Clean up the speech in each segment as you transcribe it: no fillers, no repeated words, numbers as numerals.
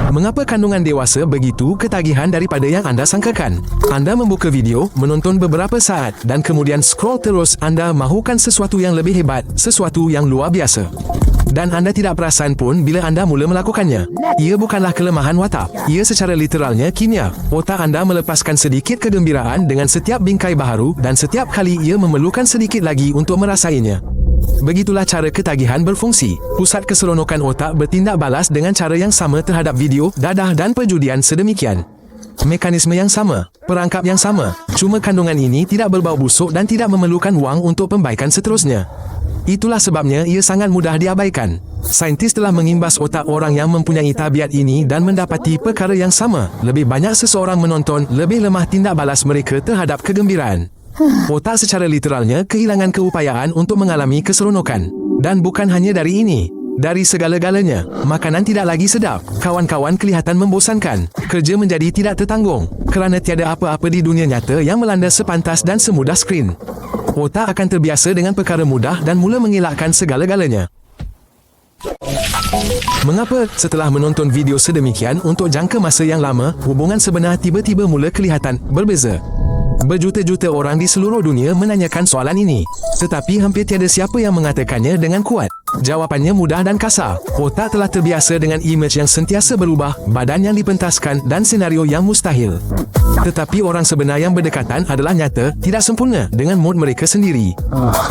Mengapa kandungan dewasa begitu ketagihan daripada yang anda sangkakan? Anda membuka video, menonton beberapa saat dan kemudian scroll terus. Anda mahukan sesuatu yang lebih hebat, sesuatu yang luar biasa. Dan anda tidak perasan pun bila anda mula melakukannya. Ia bukanlah kelemahan watak. Ia secara literalnya kimia. Otak anda melepaskan sedikit kegembiraan dengan setiap bingkai baharu dan setiap kali ia memerlukan sedikit lagi untuk merasainya. Begitulah cara ketagihan berfungsi. Pusat keseronokan otak bertindak balas dengan cara yang sama terhadap video, dadah dan perjudian sedemikian. Mekanisme yang sama, perangkap yang sama. Cuma kandungan ini tidak berbau busuk dan tidak memerlukan wang untuk pembaikan seterusnya. Itulah sebabnya ia sangat mudah diabaikan. Saintis telah mengimbas otak orang yang mempunyai tabiat ini dan mendapati perkara yang sama. Lebih banyak seseorang menonton, lebih lemah tindak balas mereka terhadap kegembiraan. Otak secara literalnya kehilangan keupayaan untuk mengalami keseronokan. Dan bukan hanya dari ini. Dari segala-galanya, makanan tidak lagi sedap, kawan-kawan kelihatan membosankan, kerja menjadi tidak tertanggung, kerana tiada apa-apa di dunia nyata yang melanda sepantas dan semudah skrin. Otak akan terbiasa dengan perkara mudah dan mula mengelakkan segala-galanya. Mengapa setelah menonton video sedemikian untuk jangka masa yang lama, hubungan sebenar tiba-tiba mula kelihatan berbeza? Berjuta-juta orang di seluruh dunia menanyakan soalan ini, tetapi hampir tiada siapa yang mengatakannya dengan kuat. Jawapannya mudah dan kasar. Otak telah terbiasa dengan imej yang sentiasa berubah, badan yang dipentaskan dan senario yang mustahil. Tetapi orang sebenar yang berdekatan adalah nyata, tidak sempurna dengan mod mereka sendiri.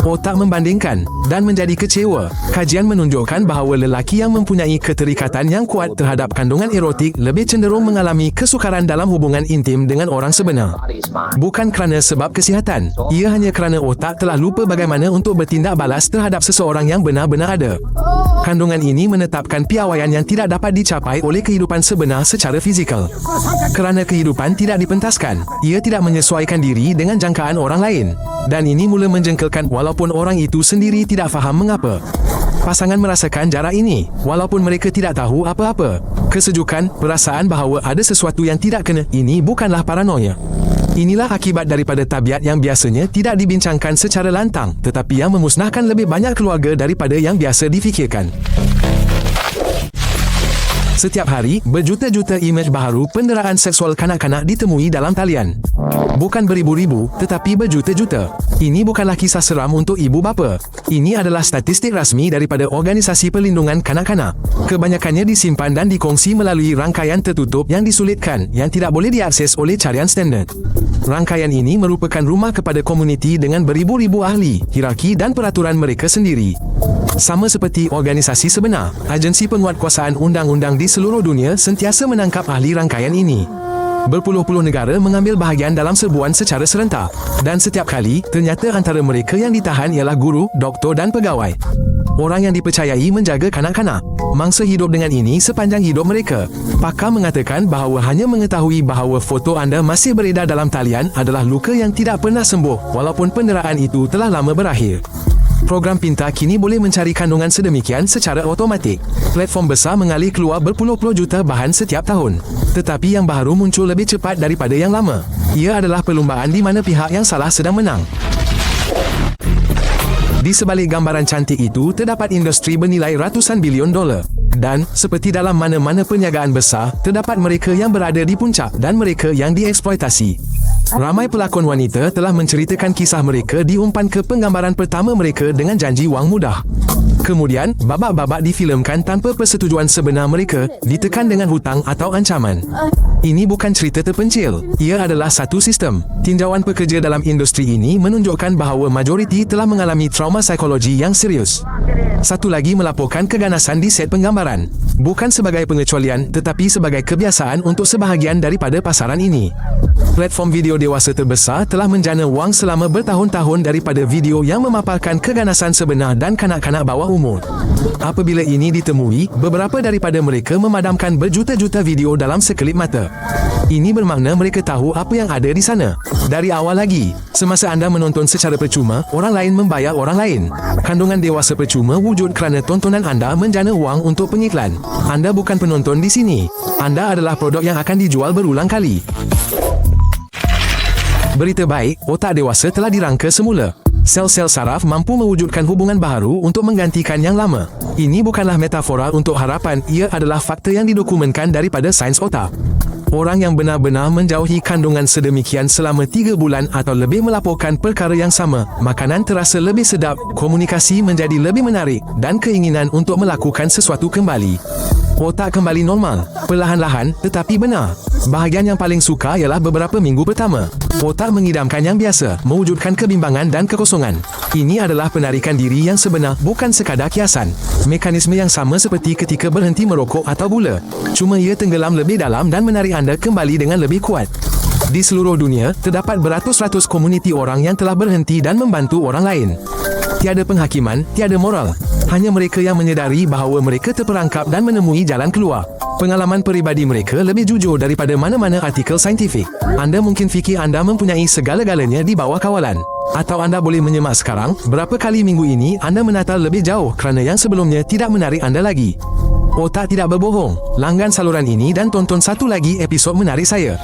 Otak membandingkan dan menjadi kecewa. Kajian menunjukkan bahawa lelaki yang mempunyai keterikatan yang kuat terhadap kandungan erotik lebih cenderung mengalami kesukaran dalam hubungan intim dengan orang sebenar. Bukan kerana sebab kesihatan, ia hanya kerana otak telah lupa bagaimana untuk bertindak balas terhadap seseorang yang benar-benar ada. Kandungan ini menetapkan piawaian yang tidak dapat dicapai oleh kehidupan sebenar secara fizikal. Kerana kehidupan tidak dipentaskan, ia tidak menyesuaikan diri dengan jangkaan orang lain. Dan ini mula menjengkelkan walaupun orang itu sendiri tidak faham mengapa. Pasangan merasakan jarak ini, walaupun mereka tidak tahu apa-apa. Kesejukan, perasaan bahawa ada sesuatu yang tidak kena, ini bukanlah paranoia. Inilah akibat daripada tabiat yang biasanya tidak dibincangkan secara lantang, tetapi yang memusnahkan lebih banyak keluarga daripada yang biasa difikirkan. Setiap hari, berjuta-juta imej baharu penderaan seksual kanak-kanak ditemui dalam talian. Bukan beribu-ribu, tetapi berjuta-juta. Ini bukanlah kisah seram untuk ibu bapa. Ini adalah statistik rasmi daripada Organisasi Perlindungan Kanak-kanak. Kebanyakannya disimpan dan dikongsi melalui rangkaian tertutup yang disulitkan, yang tidak boleh diakses oleh carian standard. Rangkaian ini merupakan rumah kepada komuniti dengan beribu-ribu ahli, hierarki dan peraturan mereka sendiri. Sama seperti organisasi sebenar, agensi penguatkuasaan undang-undang di seluruh dunia sentiasa menangkap ahli rangkaian ini. Berpuluh-puluh negara mengambil bahagian dalam serbuan secara serentak. Dan setiap kali, ternyata antara mereka yang ditahan ialah guru, doktor dan pegawai. Orang yang dipercayai menjaga kanak-kanak. Mangsa hidup dengan ini sepanjang hidup mereka. Pakar mengatakan bahawa hanya mengetahui bahawa foto anda masih beredar dalam talian adalah luka yang tidak pernah sembuh, walaupun penderaan itu telah lama berakhir. Program pintar kini boleh mencari kandungan sedemikian secara automatik. Platform besar mengalih keluar berpuluh-puluh juta bahan setiap tahun. Tetapi yang baharu muncul lebih cepat daripada yang lama. Ia adalah perlumbaan di mana pihak yang salah sedang menang. Di sebalik gambaran cantik itu terdapat industri bernilai ratusan bilion dolar. Dan, seperti dalam mana-mana perniagaan besar, terdapat mereka yang berada di puncak dan mereka yang dieksploitasi. Ramai pelakon wanita telah menceritakan kisah mereka diumpan ke penggambaran pertama mereka dengan janji wang mudah. Kemudian, babak-babak difilmkan tanpa persetujuan sebenar mereka, ditekan dengan hutang atau ancaman. Ini bukan cerita terpencil. Ia adalah satu sistem. Tinjauan pekerja dalam industri ini menunjukkan bahawa majoriti telah mengalami trauma psikologi yang serius. Satu lagi melaporkan keganasan di set penggambaran. Bukan sebagai pengecualian, tetapi sebagai kebiasaan untuk sebahagian daripada pasaran ini. Platform video dewasa terbesar telah menjana wang selama bertahun-tahun daripada video yang memaparkan keganasan sebenar dan kanak-kanak bawah umur. Apabila ini ditemui, beberapa daripada mereka memadamkan berjuta-juta video dalam sekelip mata. Ini bermakna mereka tahu apa yang ada di sana. Dari awal lagi, semasa anda menonton secara percuma, orang lain membayar orang lain. Kandungan dewasa percuma wujud kerana tontonan anda menjana wang untuk pengiklan. Anda bukan penonton di sini. Anda adalah produk yang akan dijual berulang kali. Berita baik, otak dewasa telah dirangka semula. Sel-sel saraf mampu mewujudkan hubungan baharu untuk menggantikan yang lama. Ini bukanlah metafora untuk harapan, ia adalah fakta yang didokumenkan daripada sains otak. Orang yang benar-benar menjauhi kandungan sedemikian selama 3 bulan atau lebih melaporkan perkara yang sama, makanan terasa lebih sedap, komunikasi menjadi lebih menarik dan keinginan untuk melakukan sesuatu kembali. Otak kembali normal, perlahan-lahan tetapi benar. Bahagian yang paling suka ialah beberapa minggu pertama. Otak mengidamkan yang biasa, mewujudkan kebimbangan dan kekosongan. Ini adalah penarikan diri yang sebenar, bukan sekadar kiasan. Mekanisme yang sama seperti ketika berhenti merokok atau gula. Cuma ia tenggelam lebih dalam dan menarik anda kembali dengan lebih kuat. Di seluruh dunia, terdapat beratus-ratus komuniti orang yang telah berhenti dan membantu orang lain. Tiada penghakiman, tiada moral. Hanya mereka yang menyedari bahawa mereka terperangkap dan menemui jalan keluar. Pengalaman peribadi mereka lebih jujur daripada mana-mana artikel saintifik. Anda mungkin fikir anda mempunyai segala-galanya di bawah kawalan. Atau anda boleh menyemak sekarang, berapa kali minggu ini anda menatal lebih jauh kerana yang sebelumnya tidak menarik anda lagi. Otak tidak berbohong. Langgan saluran ini dan tonton satu lagi episod menarik saya.